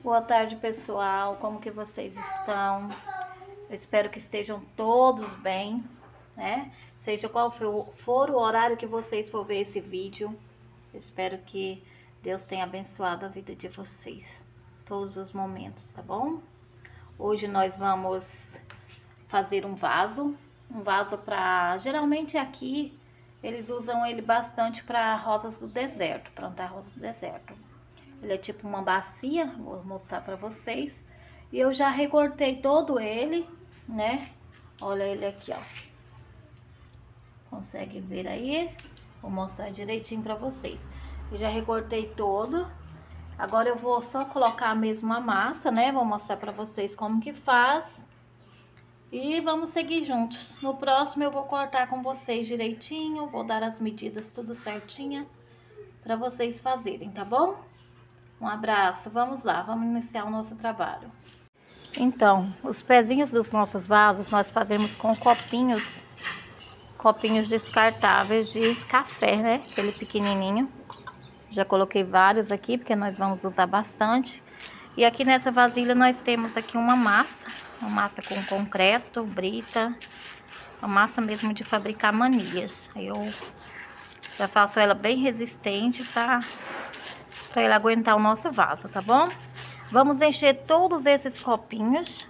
Boa tarde, pessoal. Como que vocês estão? Eu espero que estejam todos bem, né? Seja qual for o horário que vocês for ver esse vídeo, eu espero que Deus tenha abençoado a vida de vocês, todos os momentos, tá bom? Hoje nós vamos fazer um vaso para, geralmente aqui eles usam ele bastante para rosas do deserto, plantar rosas do deserto. Ele é tipo uma bacia, vou mostrar pra vocês. E eu já recortei todo ele, né? Olha ele aqui, ó. Consegue ver aí? Vou mostrar direitinho pra vocês. Eu já recortei todo. Agora eu vou só colocar mesmo a massa, né? Vou mostrar pra vocês como que faz. E vamos seguir juntos. No próximo eu vou cortar com vocês direitinho. Vou dar as medidas tudo certinha pra vocês fazerem, tá bom? Um abraço, vamos lá, vamos iniciar o nosso trabalho. Então, os pezinhos dos nossos vasos nós fazemos com copinhos descartáveis de café, né? Aquele pequenininho. Já coloquei vários aqui, porque nós vamos usar bastante. E aqui nessa vasilha nós temos aqui uma massa com concreto, brita, uma massa mesmo de fabricar manilhas. Aí eu já faço ela bem resistente para ele aguentar o nosso vaso, tá bom? Vamos encher todos esses copinhos.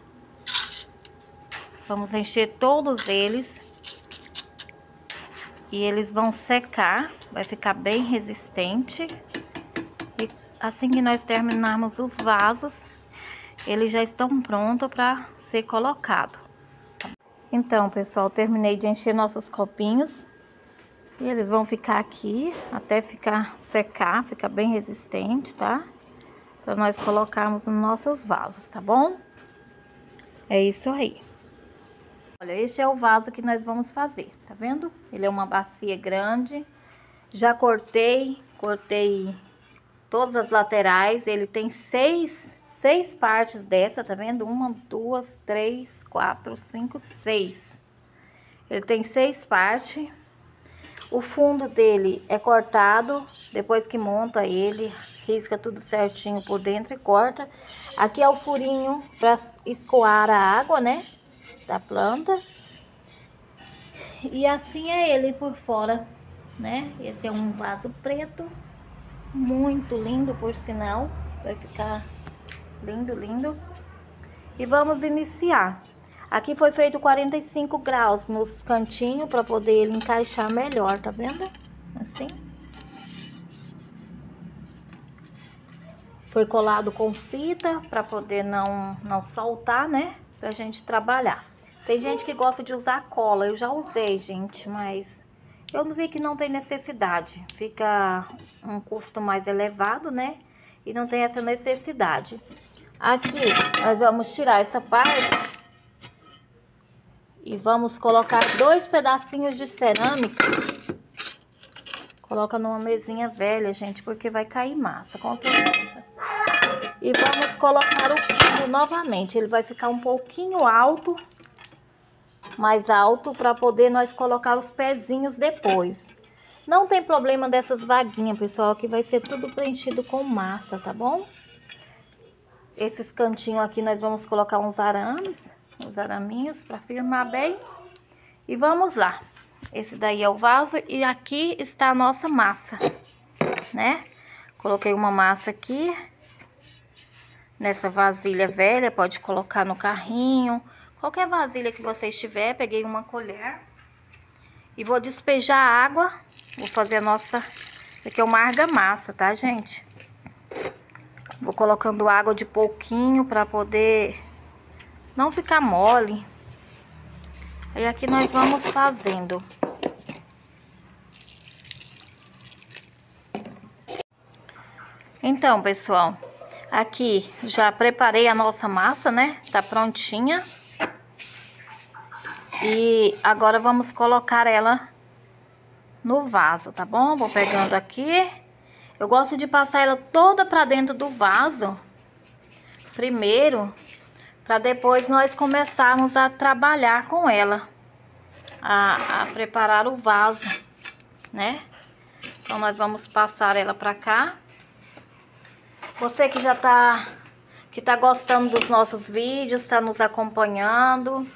Vamos encher todos eles. E eles vão secar, vai ficar bem resistente. E assim que nós terminarmos os vasos, eles já estão prontos para ser colocado. Então, pessoal, terminei de encher nossos copinhos. E eles vão ficar aqui até secar, ficar bem resistente, tá? Para nós colocarmos nos nossos vasos, tá bom? É isso aí. Olha, este é o vaso que nós vamos fazer, tá vendo? Ele é uma bacia grande. Já cortei todas as laterais. Ele tem seis partes dessa, tá vendo? 1, 2, 3, 4, 5, 6. Ele tem 6 partes. O fundo dele é cortado, depois que monta ele, risca tudo certinho por dentro e corta. Aqui é o furinho para escoar a água, né, da planta. E assim é ele por fora, né? Esse é um vaso preto, muito lindo por sinal, vai ficar lindo, lindo. E vamos iniciar. Aqui foi feito 45 graus nos cantinhos para poder ele encaixar melhor, tá vendo? Assim. Foi colado com fita para poder não soltar, né? Pra gente trabalhar. Tem gente que gosta de usar cola, eu já usei, gente, mas eu não vi que não tem necessidade. Fica um custo mais elevado, né? E não tem essa necessidade. Aqui nós vamos tirar essa parte. E vamos colocar 2 pedacinhos de cerâmica. Coloca numa mesinha velha, gente, porque vai cair massa, com certeza. E vamos colocar o fundo novamente. Ele vai ficar um pouquinho alto, mais alto, para poder nós colocar os pezinhos depois. Não tem problema dessas vaguinhas, pessoal, que vai ser tudo preenchido com massa, tá bom? Esses cantinhos aqui nós vamos colocar uns araminhos para firmar bem. E vamos lá. Esse daí é o vaso e aqui está a nossa massa, né? Coloquei uma massa aqui nessa vasilha velha, pode colocar no carrinho, qualquer vasilha que vocês tiver. Peguei uma colher e vou despejar a água. Vou fazer a nossa, isso aqui é uma argamassa, tá, gente? Vou colocando água de pouquinho para poder não ficar mole. Aí aqui nós vamos fazendo. Então, pessoal, aqui já preparei a nossa massa, né? Tá prontinha. E agora vamos colocar ela no vaso, tá bom? Vou pegando aqui. Eu gosto de passar ela toda pra dentro do vaso primeiro, para depois nós começarmos a trabalhar com ela, a preparar o vaso, né? Então nós vamos passar ela para cá. Você que já tá que tá gostando dos nossos vídeos, tá nos acompanhando.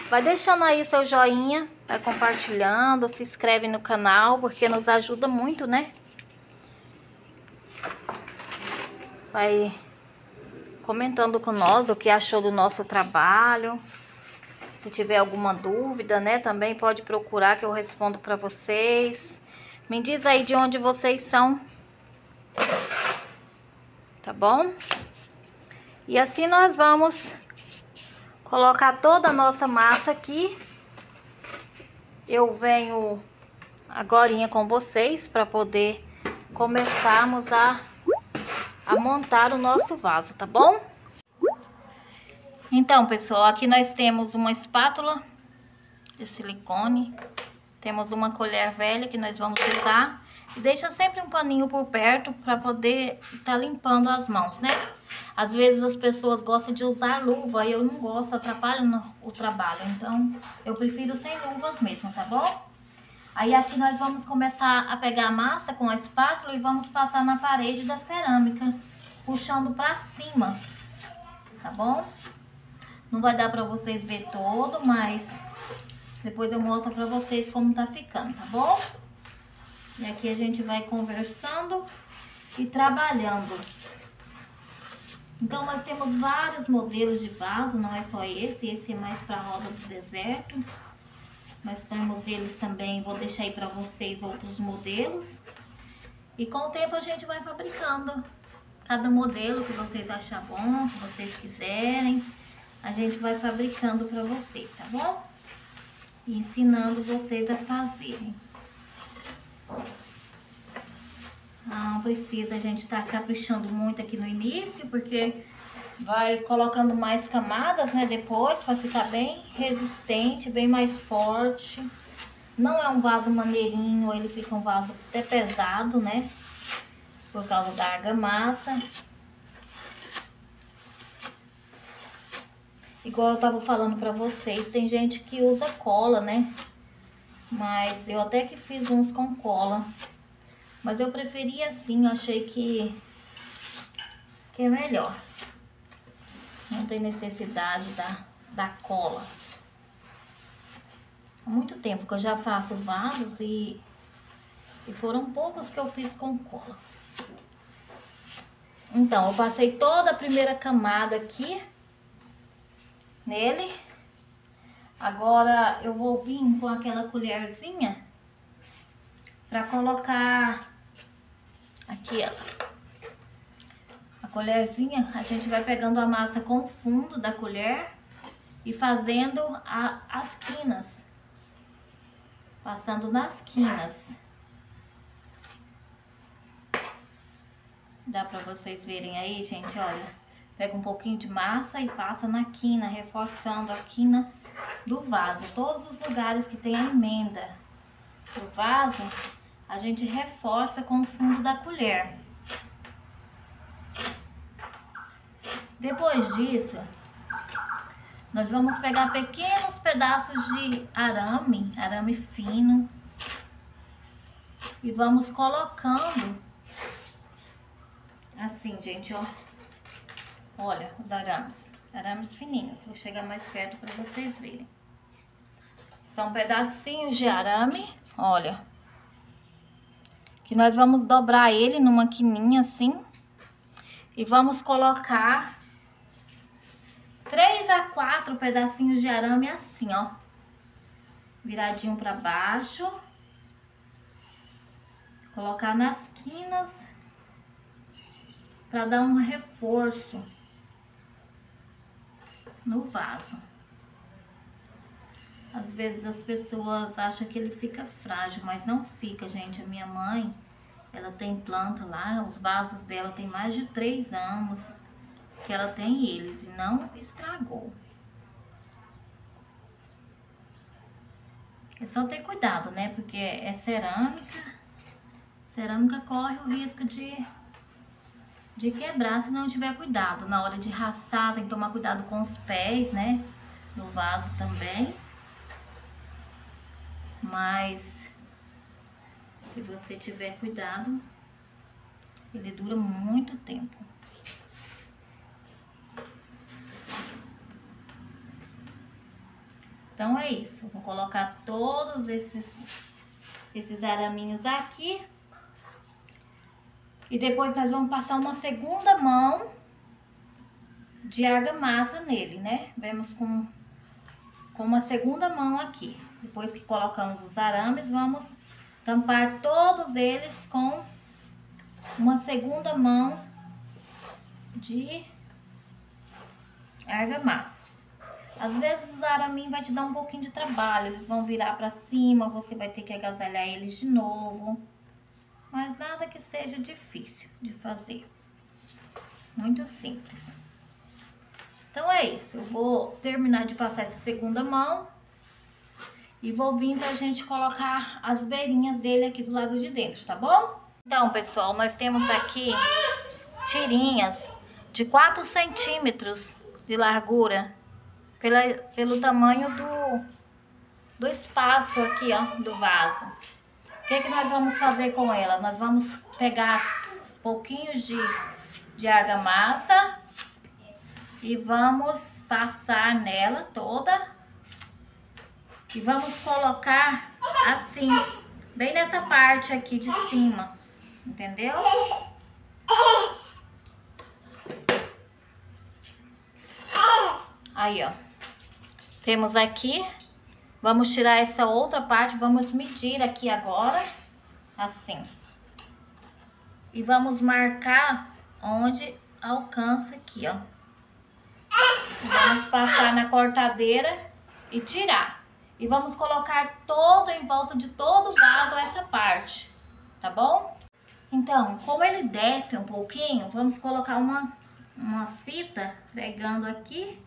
Vai deixando aí seu joinha, vai compartilhando, se inscreve no canal, porque nos ajuda muito, né? Vai comentando com nós o que achou do nosso trabalho. Se tiver alguma dúvida, né, também pode procurar que eu respondo para vocês. Me diz aí de onde vocês são, tá bom? E assim nós vamos colocar toda a nossa massa aqui. Eu venho agorinha com vocês para poder começarmos a montar o nosso vaso, tá bom? Então, pessoal, aqui nós temos uma espátula de silicone, temos uma colher velha que nós vamos usar, e deixa sempre um paninho por perto para poder estar limpando as mãos, né? Às vezes as pessoas gostam de usar luva e eu não gosto, atrapalha o trabalho, então eu prefiro sem luvas mesmo, tá bom? Aí aqui nós vamos começar a pegar a massa com a espátula e vamos passar na parede da cerâmica, puxando para cima, tá bom? Não vai dar para vocês ver todo, mas depois eu mostro para vocês como tá ficando, tá bom? E aqui a gente vai conversando e trabalhando. Então nós temos vários modelos de vaso, não é só esse é mais para rosa do deserto. Nós temos eles também, vou deixar aí para vocês outros modelos. E com o tempo a gente vai fabricando cada modelo que vocês acharem bom, que vocês quiserem. A gente vai fabricando para vocês, tá bom? E ensinando vocês a fazerem. Não precisa a gente estar caprichando muito aqui no início, porque vai colocando mais camadas, né, depois, para ficar bem resistente, bem mais forte. Não é um vaso maneirinho, ele fica um vaso até pesado, né, por causa da argamassa. Igual eu tava falando pra vocês, tem gente que usa cola, né? Mas eu até que fiz uns com cola. Mas eu preferi assim, eu achei que é melhor. Não tem necessidade da cola. Há muito tempo que eu já faço vasos e foram poucos que eu fiz com cola. Então, eu passei toda a primeira camada aqui nele. Agora eu vou vir com aquela colherzinha para colocar aqui, ó. A colherzinha, a gente vai pegando a massa com o fundo da colher e fazendo as quinas, passando nas quinas. Dá para vocês verem aí, gente, olha. Pega um pouquinho de massa e passa na quina, reforçando a quina do vaso. Todos os lugares que tem a emenda do vaso, a gente reforça com o fundo da colher. Depois disso, nós vamos pegar pequenos pedaços de arame fino, e vamos colocando assim, gente, ó. Olha os arames fininhos. Vou chegar mais perto para vocês verem. São pedacinhos de arame, olha. Que nós vamos dobrar ele numa quininha assim. E vamos colocar 3 a 4 pedacinhos de arame assim, ó. Viradinho para baixo. Colocar nas quinas para dar um reforço no vaso. Às vezes as pessoas acham que ele fica frágil, mas não fica, gente. A minha mãe, ela tem planta lá, os vasos dela tem mais de 3 anos que ela tem eles e não estragou. É só ter cuidado, né? Porque é cerâmica. Cerâmica corre o risco de quebrar se não tiver cuidado. Na hora de arrastar, tem que tomar cuidado com os pés, né? No vaso também. Mas se você tiver cuidado, ele dura muito tempo. Então é isso, vou colocar todos esses araminhos aqui. E depois nós vamos passar uma segunda mão de argamassa nele, né? Vemos com uma segunda mão aqui. Depois que colocamos os arames, vamos tampar todos eles com uma segunda mão de argamassa. Às vezes os araminhos vai te dar um pouquinho de trabalho, eles vão virar pra cima, você vai ter que agasalhar eles de novo. Mas nada que seja difícil de fazer. Muito simples. Então é isso, eu vou terminar de passar essa segunda mão e vou vir pra gente colocar as beirinhas dele aqui do lado de dentro, tá bom? Então, pessoal, nós temos aqui tirinhas de 4 centímetros de largura, pelo tamanho do espaço aqui, ó, do vaso. O que que nós vamos fazer com ela? Nós vamos pegar pouquinhos de argamassa e vamos passar nela toda e vamos colocar assim, bem nessa parte aqui de cima, entendeu? Aí, ó. Temos aqui, vamos tirar essa outra parte, vamos medir aqui agora, assim. E vamos marcar onde alcança aqui, ó. Vamos passar na cortadeira e tirar. E vamos colocar todo em volta de todo o vaso essa parte, tá bom? Então, como ele desce um pouquinho, vamos colocar uma fita pregando aqui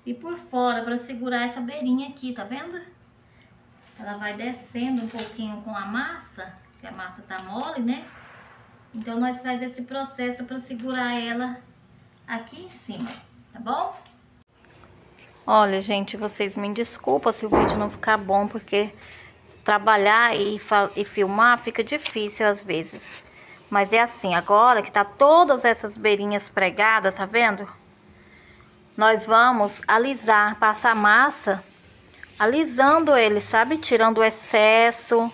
e por fora para segurar essa beirinha aqui, tá vendo? Ela vai descendo um pouquinho com a massa, que a massa tá mole, né? Então nós faz esse processo para segurar ela aqui em cima, tá bom? Olha, gente, vocês me desculpam se o vídeo não ficar bom, porque trabalhar e filmar fica difícil às vezes. Mas é assim, agora que tá todas essas beirinhas pregadas, tá vendo? Nós vamos alisar, passar massa, alisando ele, sabe? Tirando o excesso,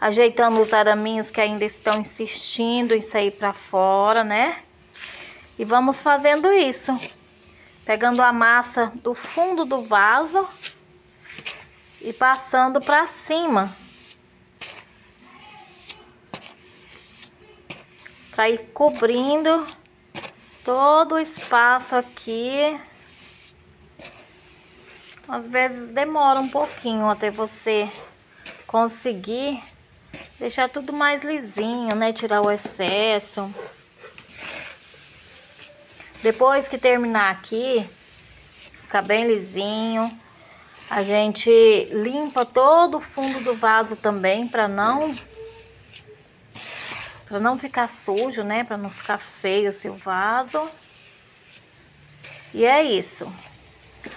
ajeitando os araminhos que ainda estão insistindo em sair pra fora, né? E vamos fazendo isso. Pegando a massa do fundo do vaso e passando pra cima. Pra ir cobrindo todo o espaço aqui. Às vezes demora um pouquinho até você conseguir deixar tudo mais lisinho, né? Tirar o excesso. Depois que terminar aqui, ficar bem lisinho, a gente limpa todo o fundo do vaso também, para não ficar sujo, né? Para não ficar feio o seu vaso. E é isso.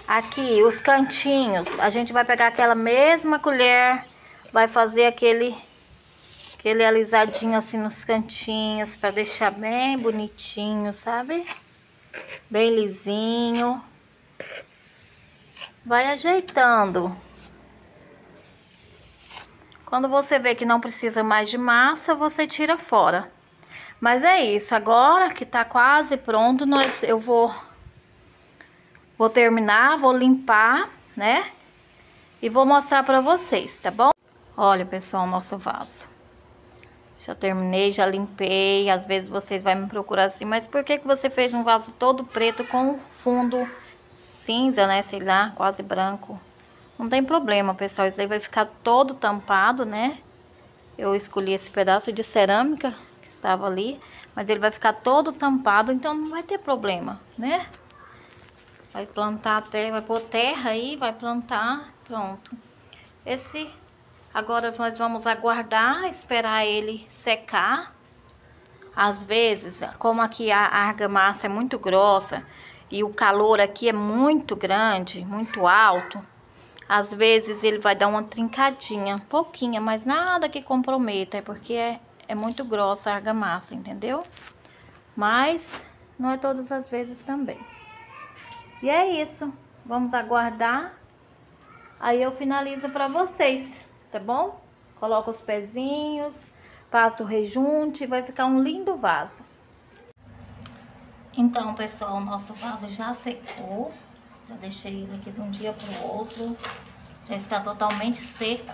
Aqui, os cantinhos, a gente vai pegar aquela mesma colher, vai fazer aquele alisadinho assim nos cantinhos, para deixar bem bonitinho, sabe? Bem lisinho. Vai ajeitando. Quando você vê que não precisa mais de massa, você tira fora. Mas é isso, agora que tá quase pronto, eu vou terminar, vou limpar, né? E vou mostrar pra vocês, tá bom? Olha, pessoal, o nosso vaso. Já terminei, já limpei. Às vezes vocês vão me procurar assim, mas por que você fez um vaso todo preto com fundo cinza, né? Sei lá, quase branco. Não tem problema, pessoal. Isso aí vai ficar todo tampado, né? Eu escolhi esse pedaço de cerâmica que estava ali, mas ele vai ficar todo tampado, então não vai ter problema, né? Vai plantar até, vai pôr terra aí, vai plantar, pronto. Agora nós vamos aguardar, esperar ele secar. Às vezes, como aqui a argamassa é muito grossa e o calor aqui é muito grande, muito alto, às vezes ele vai dar uma trincadinha, pouquinha, mas nada que comprometa, porque é muito grossa a argamassa, entendeu? Mas não é todas as vezes também. E é isso, vamos aguardar Aí eu finalizo pra vocês, tá bom? Coloco os pezinhos, passo o rejunte e vai ficar um lindo vaso. Então, pessoal, o nosso vaso já secou. Já deixei ele aqui de um dia pro outro. Já está totalmente seco.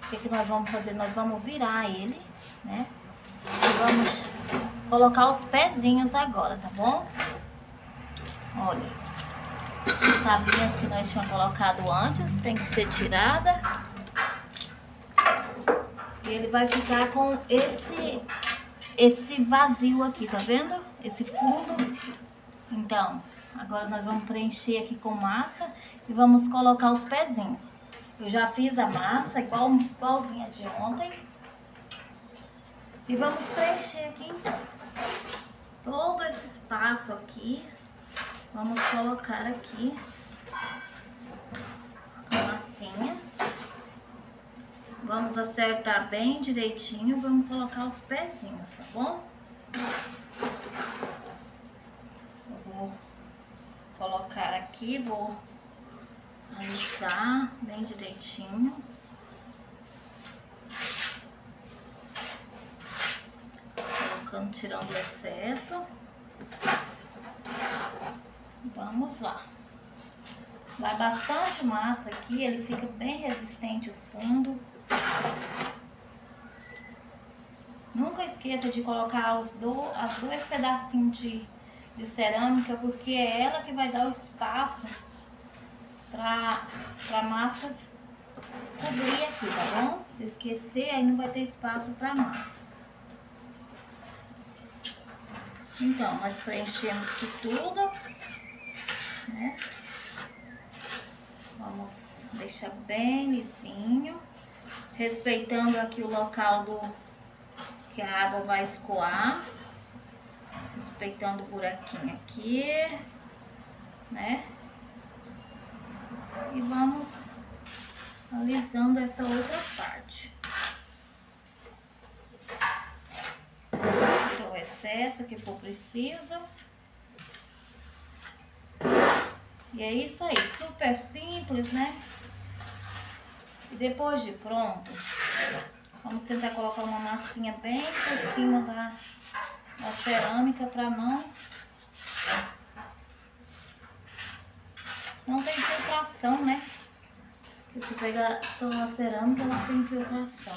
O que nós vamos fazer? Nós vamos virar ele, né? E vamos colocar os pezinhos agora, tá bom? Olha. As tabinhas que nós tínhamos colocado antes tem que ser tirada. E ele vai ficar com esse vazio aqui, tá vendo? Esse fundo. Então, agora nós vamos preencher aqui com massa e vamos colocar os pezinhos. Eu já fiz a massa igualzinha de ontem. E vamos preencher aqui então. Todo esse espaço aqui. Vamos colocar aqui a massinha. Vamos acertar bem direitinho. Vamos colocar os pezinhos, tá bom? Eu vou colocar aqui, vou alisar bem direitinho. Colocando, tirando o excesso. Vamos lá. Vai bastante massa aqui, ele fica bem resistente o fundo. Nunca esqueça de colocar os dois pedacinhos de cerâmica, porque é ela que vai dar o espaço pra massa cobrir aqui, tá bom? Se esquecer, aí não vai ter espaço pra massa. Então, nós preenchemos aqui tudo, né? Vamos deixar bem lisinho, respeitando aqui o local que a água vai escoar, respeitando o buraquinho aqui, né? E vamos alisando essa outra parte. O excesso que for preciso. E é isso aí, super simples, né? E depois de pronto, vamos tentar colocar uma massinha bem por cima da cerâmica para não ter infiltração, né? Porque se pegar só a cerâmica, ela tem infiltração.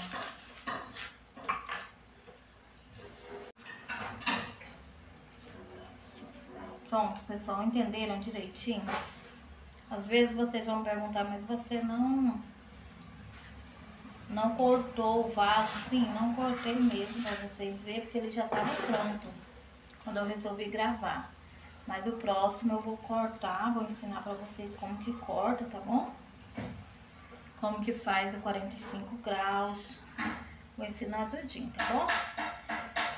Pronto, pessoal, entenderam direitinho? Às vezes vocês vão perguntar, mas você não cortou o vaso? Sim, não cortei mesmo, pra vocês verem, porque ele já estava pronto quando eu resolvi gravar. Mas o próximo eu vou cortar, vou ensinar pra vocês como que corta, tá bom? Como que faz o 45 graus, vou ensinar tudinho, tá bom?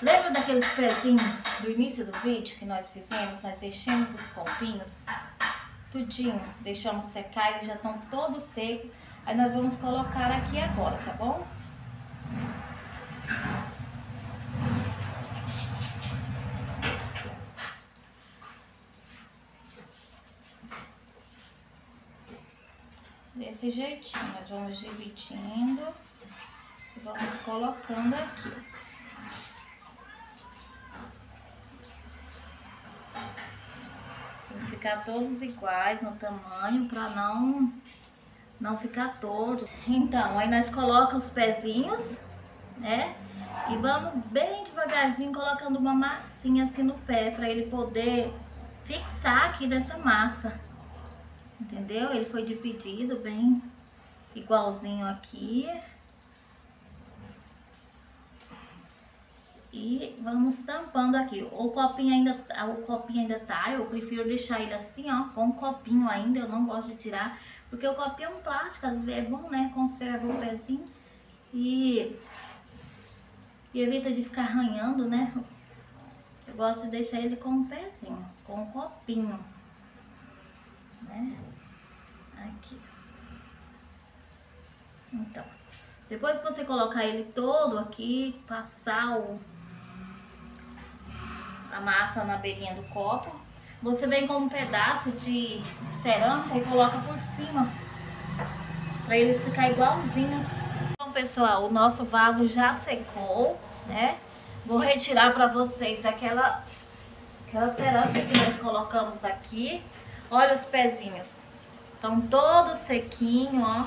Lembra daqueles pezinhos do início do vídeo que nós fizemos? Nós enchemos os copinhos, tudinho, deixamos secar, eles já estão todos secos. Aí nós vamos colocar aqui agora, tá bom? Desse jeitinho, nós vamos dividindo e vamos colocando aqui. Tem que ficar todos iguais no tamanho para não ficar torto. Então, aí nós colocamos os pezinhos, né? E vamos bem devagarzinho colocando uma massinha assim no pé para ele poder fixar aqui dessa massa. Entendeu? Ele foi dividido bem igualzinho aqui. E vamos tampando aqui. O copinho ainda tá, eu prefiro deixar ele assim, ó, com o copinho ainda, eu não gosto de tirar, porque o copinho é um plástico, às vezes é bom, né, conserva o pezinho e evita de ficar arranhando, né. Eu gosto de deixar ele com o pezinho, com o copinho, né, aqui. Então, depois que você colocar ele todo aqui, passar a massa na beirinha do copo, você vem com um pedaço de cerâmica e coloca por cima para eles ficarem igualzinhos. Então, pessoal, o nosso vaso já secou, né? Vou retirar para vocês aquela cerâmica que nós colocamos aqui. Olha os pezinhos. Estão todos sequinhos, ó,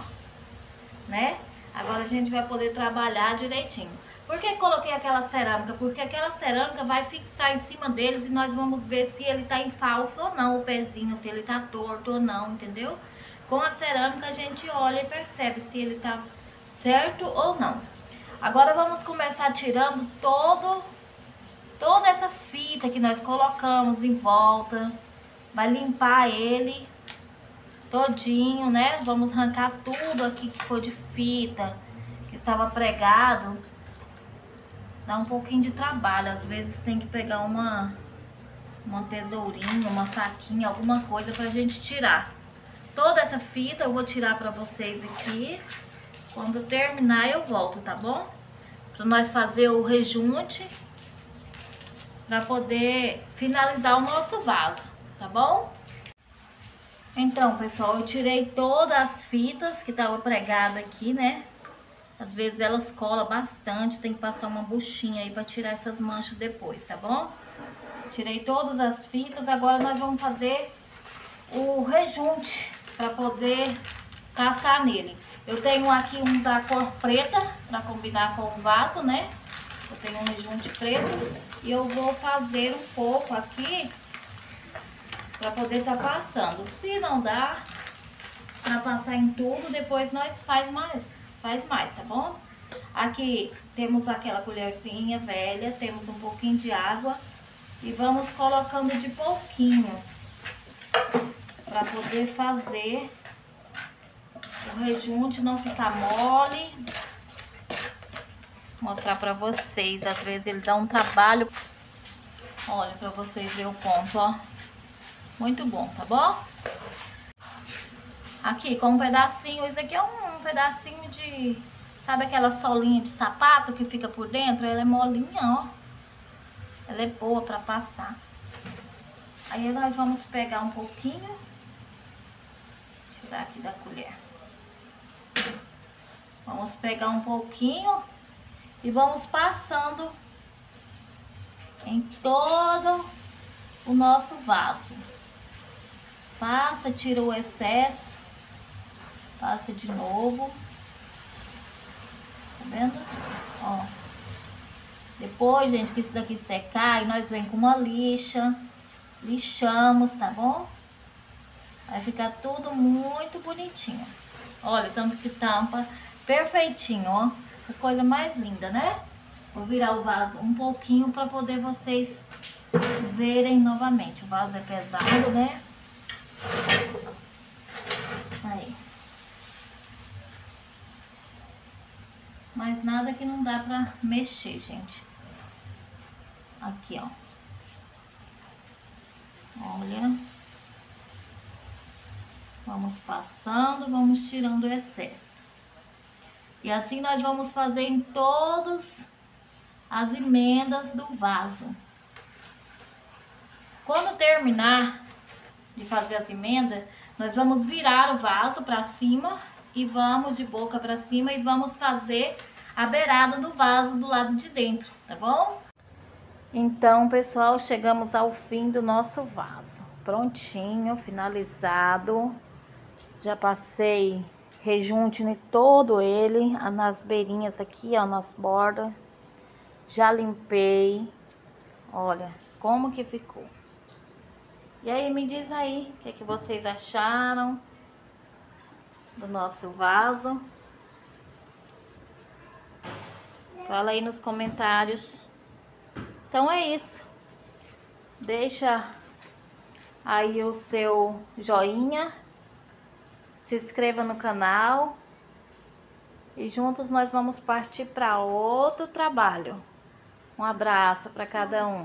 né? Agora a gente vai poder trabalhar direitinho. Por que coloquei aquela cerâmica? Porque aquela cerâmica vai fixar em cima deles e nós vamos ver se ele tá em falso ou não, o pezinho, se ele tá torto ou não, entendeu? Com a cerâmica a gente olha e percebe se ele tá certo ou não. Agora vamos começar tirando toda essa fita que nós colocamos em volta. Vai limpar ele todinho, né? Vamos arrancar tudo aqui que foi de fita, que estava pregado. Dá um pouquinho de trabalho, às vezes tem que pegar uma tesourinha, uma faquinha, alguma coisa pra gente tirar. Toda essa fita eu vou tirar pra vocês aqui. Quando terminar eu volto, tá bom? Pra nós fazer o rejunte, pra poder finalizar o nosso vaso, tá bom? Então, pessoal, eu tirei todas as fitas que estavam pregadas aqui, né? Às vezes elas colam bastante, tem que passar uma buchinha aí pra tirar essas manchas depois, tá bom? Tirei todas as fitas, agora nós vamos fazer o rejunte pra poder passar nele. Eu tenho aqui um da cor preta pra combinar com o vaso, né? Eu tenho um rejunte preto e eu vou fazer um pouco aqui pra poder tá passando. Se não dá pra passar em tudo, depois nós faz mais, tá bom? Aqui temos aquela colherzinha velha, temos um pouquinho de água e vamos colocando de pouquinho para poder fazer o rejunte não ficar mole. Vou mostrar para vocês, às vezes ele dá um trabalho. Olha, para vocês verem o ponto, ó. Muito bom, tá bom? Aqui, com um pedacinho, isso aqui é um pedacinho de... Sabe aquela solinha de sapato que fica por dentro? Ela é molinha, ó. Ela é boa pra passar. Aí nós vamos pegar um pouquinho. Tirar aqui da colher. Vamos pegar um pouquinho e vamos passando em todo o nosso vaso. Passa, tira o excesso. Passa de novo. Tá vendo? Ó. Depois, gente, que isso daqui secar, e nós vem com uma lixa. Lixamos, tá bom? Vai ficar tudo muito bonitinho. Olha, tanto que tampa perfeitinho, ó. Que coisa mais linda, né? Vou virar o vaso um pouquinho pra poder vocês verem novamente. O vaso é pesado, né? Aí. Mas nada que não dá pra mexer, gente. Aqui, ó. Olha. Vamos passando, vamos tirando o excesso. E assim nós vamos fazer em todas as emendas do vaso. Quando terminar de fazer as emendas, nós vamos virar o vaso pra cima e vamos de boca pra cima e vamos fazer a beirada do vaso do lado de dentro, tá bom? Então, pessoal, chegamos ao fim do nosso vaso. Prontinho, finalizado. Já passei rejunte em todo ele, nas beirinhas aqui, ó, nas bordas. Já limpei. Olha como que ficou. E aí, me diz aí, o que vocês acharam do nosso vaso? Fala aí nos comentários. Então é isso. Deixa aí o seu joinha. Se inscreva no canal. E juntos nós vamos partir para outro trabalho. Um abraço para cada um.